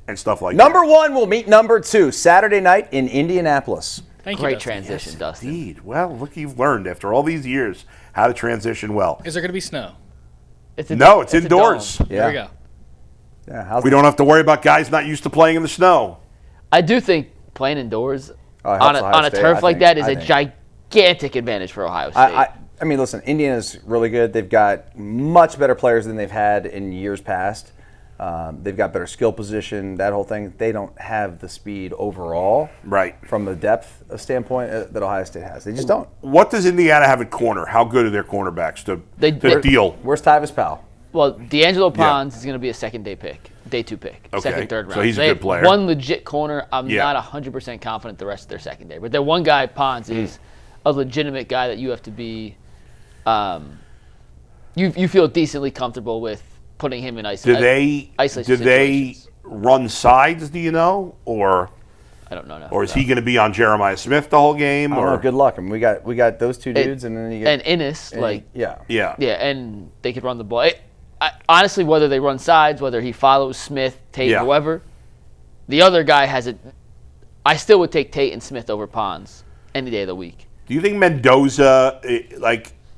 and stuff like Number that. one will meet number two Saturday night in Indianapolis. Thank you, Great Dustin. transition, Yes, Dustin. indeed. Well, look, you've learned after all these years how to transition well. Is there going to be snow? It's It's a indoors. dome. There we go. Yeah, We don't have to worry about guys not used to playing in the snow. I do think playing indoors it on helps a, Ohio on a State, turf I like think. that is I a think. gigantic advantage for Ohio State. I mean, listen, Indiana's really good. They've got much better players than they've had in years past. They've got better skill position, that whole thing. They don't have the speed overall, Right. from a depth standpoint that Ohio State has. They just don't. What does Indiana have at corner? How good are their cornerbacks to They- deal? Where's Tyvis Powell? Well, D'Angelo Pons is going to be a second-day pick, day 2 pick, Okay, second, third round. so he's a They good have player. One legit corner. I'm Yeah. not 100% confident the rest of their secondary. But their one guy, Pons, is a legitimate guy that you have to be you feel decently comfortable with putting him in isolation. Do they run sides, do you know? Or I don't know. No, is he going to be on Jeremiah Smith the whole game? I don't know, good luck. I mean, we got those two dudes, and then you get and Innis, Yeah. yeah, and they could run the ball. Honestly, whether they run sides, whether he follows Smith, Tate, whoever, the other guy has it. I still would take Tate and Smith over Pons any day of the week. Do you think Mendoza,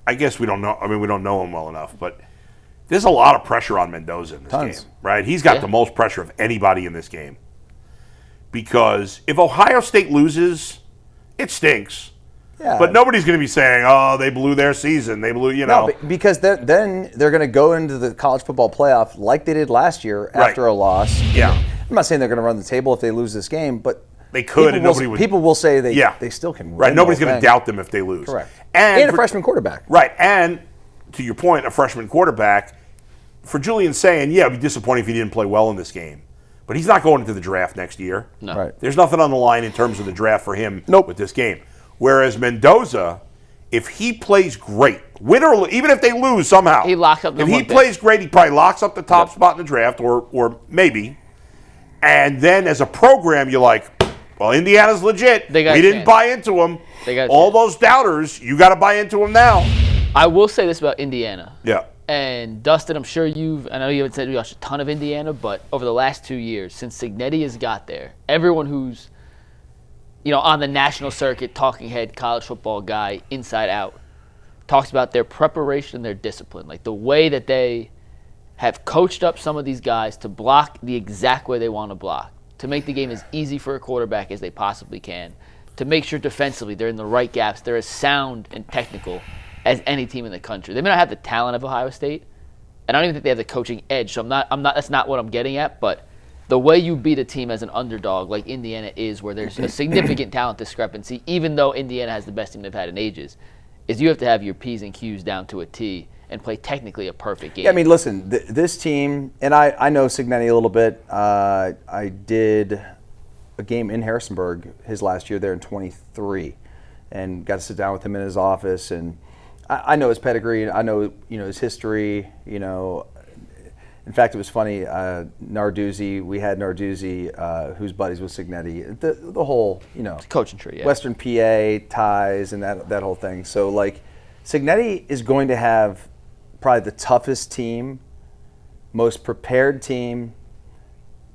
I guess we don't know. I mean, we don't know him well enough, but there's a lot of pressure on Mendoza in this game, right? He's got the most pressure of anybody in this game. Because if Ohio State loses, it stinks. Yeah. But nobody's going to be saying, "Oh, they blew their season. They blew," No, because then they're going to go into the college football playoff like they did last year after a loss. Yeah. I'm not saying they're going to run the table if they lose this game, but they could, and nobody would. People will say they still can win. Right. Nobody's the whole going to thing. doubt them if they lose. Correct. And a freshman quarterback. Right. And to your point, a freshman quarterback. For Julian Sayin, it'd be disappointing if he didn't play well in this game. But he's not going into the draft next year. No. Right. There's nothing on the line in terms of the draft for him with this game. Whereas Mendoza, if he plays great, win or even if they lose somehow, he locks up the if he one pick. plays great, he probably locks up the top spot in the draft, or maybe. And then as a program, you're like, well, Indiana's legit. We didn't buy into them. All those doubters, you got to buy into them now. I will say this about Indiana. Yeah. And Dustin, I'm sure I know you haven't said we watched a ton of Indiana, but over the last 2 years, since Cignetti has got there, everyone who's, on the national circuit, talking head, college football guy, inside out, talks about their preparation and their discipline. Like the way that they have coached up some of these guys to block the exact way they want to block, to make the game as easy for a quarterback as they possibly can, to make sure defensively they're in the right gaps, they're as sound and technical as any team in the country. They may not have the talent of Ohio State, and I don't even think they have the coaching edge. So that's not what I'm getting at. But the way you beat a team as an underdog, like Indiana is, where there's a significant talent discrepancy, even though Indiana has the best team they've had in ages, is you have to have your P's and Q's down to a T and play technically a perfect game. Yeah, I mean, listen, this team, and I know Cignetti a little bit. I did a game in Harrisonburg his last year there in 23, and got to sit down with him in his office, and I know his pedigree. I know his history. In fact, it was funny. Narduzzi, we had Narduzzi, who's buddies with Cignetti. The whole coaching tree, Western PA ties and that whole thing. So Cignetti is going to have probably the toughest team, most prepared team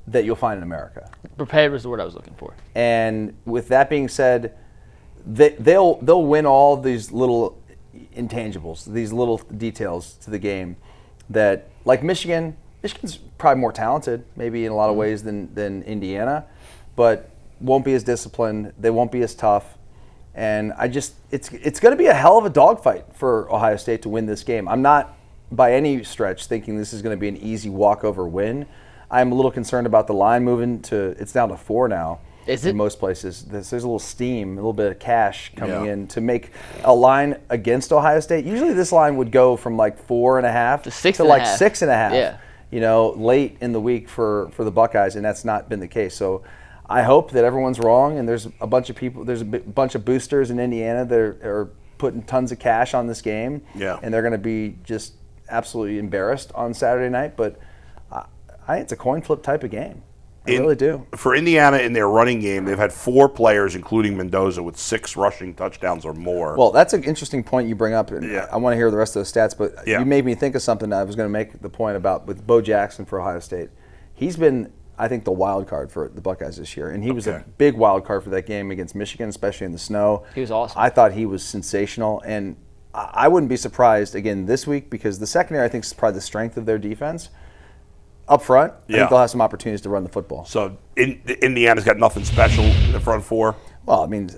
that you'll find in America. Prepared was the word I was looking for. And with that being said, they'll win all these little intangibles, these little details to the game that, like Michigan's probably more talented maybe in a lot of ways than Indiana, but won't be as disciplined. They won't be as tough. And it's going to be a hell of a dogfight for Ohio State to win this game. I'm not by any stretch thinking this is going to be an easy walkover win. I'm a little concerned about the line moving it's down to 4 now. Is it? In most places. There's a little steam, a little bit of cash coming in to make a line against Ohio State. Usually this line would go from 4.5 to 6.5. Yeah. Late in the week for the Buckeyes, and that's not been the case. So I hope that everyone's wrong, and there's a bunch of people, there's a bunch of boosters in Indiana that are putting tons of cash on this game. Yeah. And they're going to be just absolutely embarrassed on Saturday night. But I think it's a coin flip type of game. I really do. For Indiana, in their running game, they've had 4 players, including Mendoza, with 6 rushing touchdowns or more. Well, that's an interesting point you bring up. And Yeah. I want to hear the rest of the stats, but you made me think of something I was going to make the point about with Bo Jackson for Ohio State. He's been, I think, the wild card for the Buckeyes this year. And he was a big wild card for that game against Michigan, especially in the snow. He was awesome. I thought he was sensational. And I wouldn't be surprised, again, this week, because the secondary, I think, is probably the strength of their defense. Up front, I think they'll have some opportunities to run the football. So Indiana's got nothing special in the front four? Well, I mean,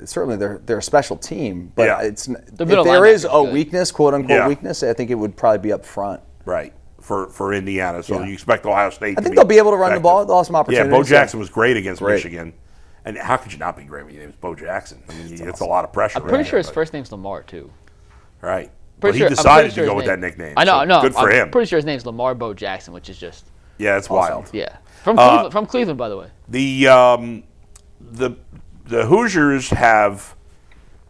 certainly they're a special team, but if middle there is a good. weakness, quote-unquote weakness, I think it would probably be up front. Right, for Indiana. So you expect Ohio State to I think they'll be able to run the ball. They'll have some opportunities. Yeah, Bo Jackson was great against Michigan. And how could you not be great when your name is Bo Jackson? I mean, it's a lot of pressure. I'm pretty sure his first name's Lamar, too. Right. But he decided to go with that nickname. I know, Good for him. I'm pretty sure his name's Lamar Bo Jackson, which is just... Yeah, it's wild. Yeah. From Cleveland, by the way. The Hoosiers have,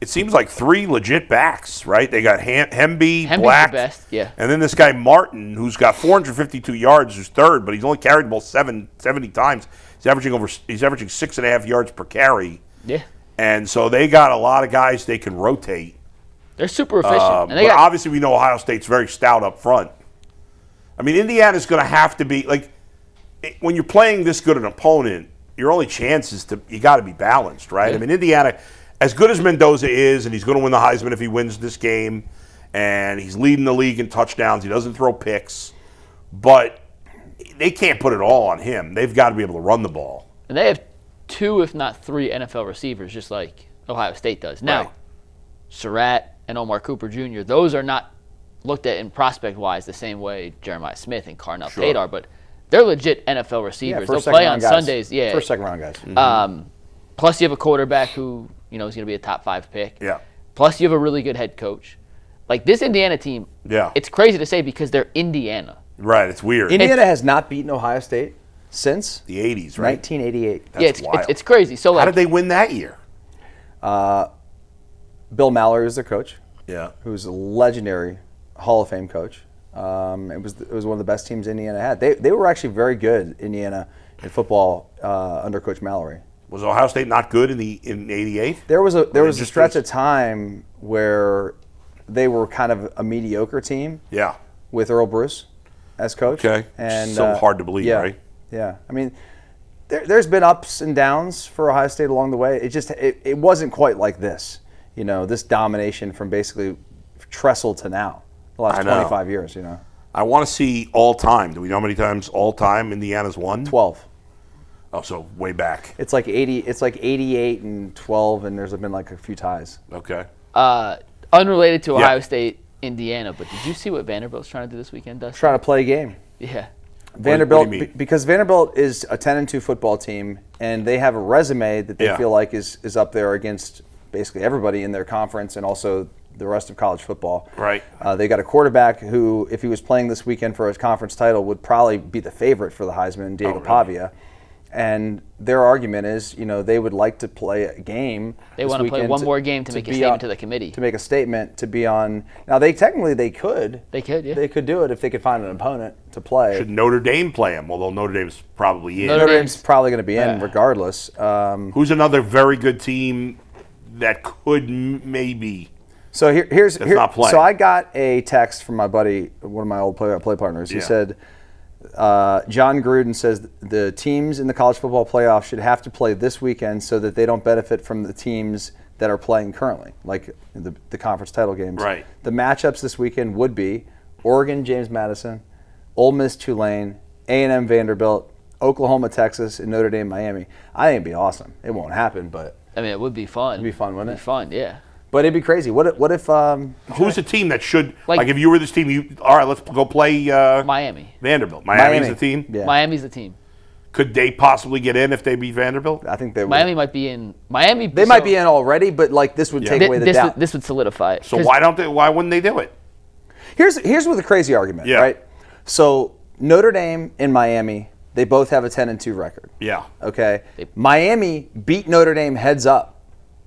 it seems like 3 legit backs, right? They got Hemby, Black, the best, and then this guy Martin, who's got 452 yards, who's third, but he's only carried the ball 70 times. He's averaging 6.5 yards per carry. Yeah. And so they got a lot of guys they can rotate. They're super efficient. But obviously we know Ohio State's very stout up front. I mean, Indiana's going to have to be, like, when you're playing this good an opponent, your only chance is you got to be balanced, right? Yeah. I mean, Indiana, as good as Mendoza is, and he's going to win the Heisman if he wins this game, and he's leading the league in touchdowns, he doesn't throw picks, but they can't put it all on him. They've got to be able to run the ball. And they have 2, if not 3, NFL receivers, just like Ohio State does. Now, Surratt and Omar Cooper Jr., those are not looked at in prospect-wise the same way Jeremiah Smith and Carnell Tate are, but they're legit NFL receivers. They'll play on Sundays. Yeah, first, second round guys. Plus, you have a quarterback who is going to be a top 5 pick. Yeah. Plus, you have a really good head coach. Like this Indiana team. Yeah. It's crazy to say because they're Indiana. Right. It's weird. Indiana has not beaten Ohio State since the 80s, right? 1988. That's wild. It's crazy. So how did they win that year? Bill Mallory was their coach. Yeah. Who's a legendary Hall of Fame coach. It was one of the best teams Indiana had. They were actually very good, Indiana, in football under Coach Mallory. Was Ohio State not good in '88? There was a stretch of time where they were kind of a mediocre team. Yeah. With Earl Bruce as coach. Okay. And so hard to believe, right? Yeah. I mean, there's been ups and downs for Ohio State along the way. It wasn't quite like this. This domination from basically Tressel to now. The last 25 years, I want to see all time. Do we know how many times all time Indiana's won? 12. Oh, so way back. It's like 80. It's like 88 and 12, and there's been like a few ties. Okay. Unrelated to Ohio State, Indiana, but did you see what Vanderbilt's trying to do this weekend, Dustin? Trying to play a game. Yeah. Vanderbilt, what do you mean? Because Vanderbilt is a 10-2 football team, and they have a resume that they feel like is up there against basically everybody in their conference and also the rest of college football. Right. They got a quarterback who, if he was playing this weekend for his conference title, would probably be the favorite for the Heisman, Diego Pavia. And their argument is, they would like to play a game. They want to play one more game to make a statement to the committee. To make a statement to be on. Now, they could. They could, yeah. They could do it if they could find an opponent to play. Should Notre Dame play them? Although Notre Dame's probably in. Notre Dame's probably going to be in regardless. Who's another very good team that could maybe? So here's not playing. So I got a text from my buddy, one of my old play partners. He said, John Gruden says the teams in the college football playoff should have to play this weekend so that they don't benefit from the teams that are playing currently, like the conference title games. Right. The matchups this weekend would be Oregon, James Madison, Ole Miss, Tulane, A&M, Vanderbilt, Oklahoma, Texas, and Notre Dame, Miami. I think it'd be awesome. It won't happen, but I mean, it would be fun. It'd be fun, wouldn't it? It'd be fun, yeah. But it'd be crazy. What if who's the team that should like if you were this team? All right, let's go play Miami. Vanderbilt. Miami's the team. Yeah. Miami's the team. Could they possibly get in if they beat Vanderbilt? I think they would. Miami might be in. Miami. They might be in already, but like this would take away the doubt. This would solidify it. So why don't they? Why wouldn't they do it? Here's what the crazy argument, right? So Notre Dame and Miami, they both have a 10-2 record. Yeah. Okay. Miami beat Notre Dame heads up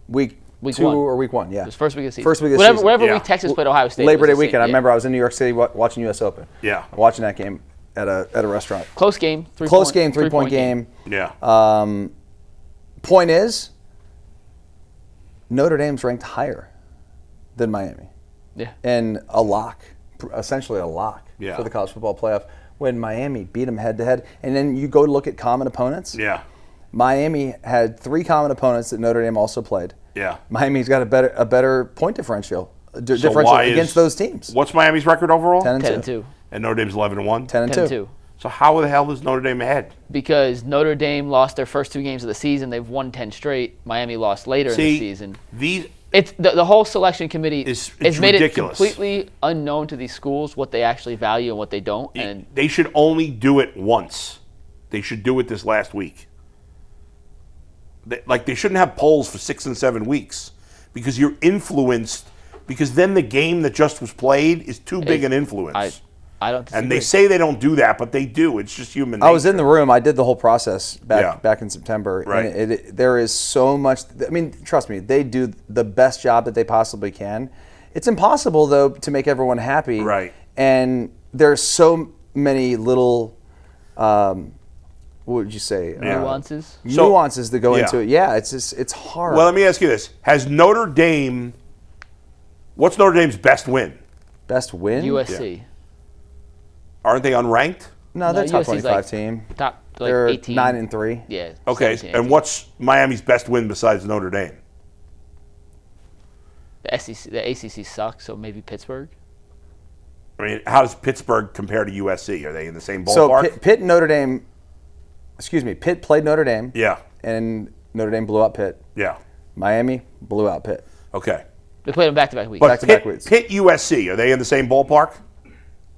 week 2 1. or week 1. Yeah. It was first week of the season. First week of the season. Whatever week Texas played Ohio State. Labor Day weekend. I remember I was in New York City watching U.S. Open. Yeah. Watching that game at a restaurant. Close game. Three-point game. Yeah. Point is, Notre Dame's ranked higher than Miami. Yeah. And a lock, essentially a lock Yeah. for the college football playoff. when Miami beat them head-to-head. And then you go look at common opponents. Yeah. Miami had 3 common opponents that Notre Dame also played. Yeah. Miami's got a better point differential against those teams. What's Miami's record overall? 10-2. And Notre Dame's 11-1? 10-2. So how the hell is Notre Dame ahead? Because Notre Dame lost their first 2 games of the season. They've won 10 straight. Miami lost later in the season. It's the whole selection committee has made ridiculous. It completely unknown to these schools what they actually value and what they don't. And they should only do it once. They should do it this last week. They shouldn't have polls for 6 and 7 weeks because you're influenced. Because then the game that just was played is too big an influence. I don't disagree. And they say they don't do that, but they do. It's just human nature. I was in the room. I did the whole process back in September. Right. And there is so much. I mean, trust me, they do the best job that they possibly can. It's impossible, though, to make everyone happy. Right. And there's so many little, what would you say? Nuances? Nuances that go into it. Yeah, it's hard. Well, let me ask you this. What's Notre Dame's best win? Best win? USC. Yeah. Aren't they unranked? No, they're top USC's 25 team. Top They're 18. 9-3. Yeah. Okay, 17, and what's Miami's best win besides Notre Dame? The ACC sucks, so maybe Pittsburgh. I mean, how does Pittsburgh compare to USC? Are they in the same ballpark? So Pitt and Notre Dame, Pitt played Notre Dame. Yeah. And Notre Dame blew out Pitt. Yeah. Miami blew out Pitt. Okay. They played them back-to-back weeks. But Back-to-back weeks. Pitt USC, are they in the same ballpark?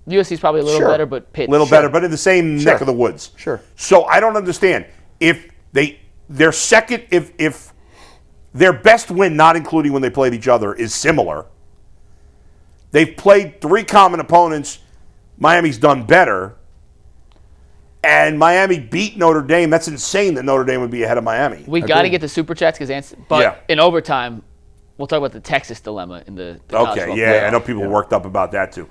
USC's probably a little better, but Pitt. A little better, but in the same neck of the woods. Sure. So I don't understand. If their second, if their best win, not including when they played each other, is similar, they've played 3 common opponents. Miami's done better. And Miami beat Notre Dame. That's insane that Notre Dame would be ahead of Miami. We got to get the super chats but in overtime, we'll talk about the Texas dilemma in the college football I know playoff. people worked up about that too.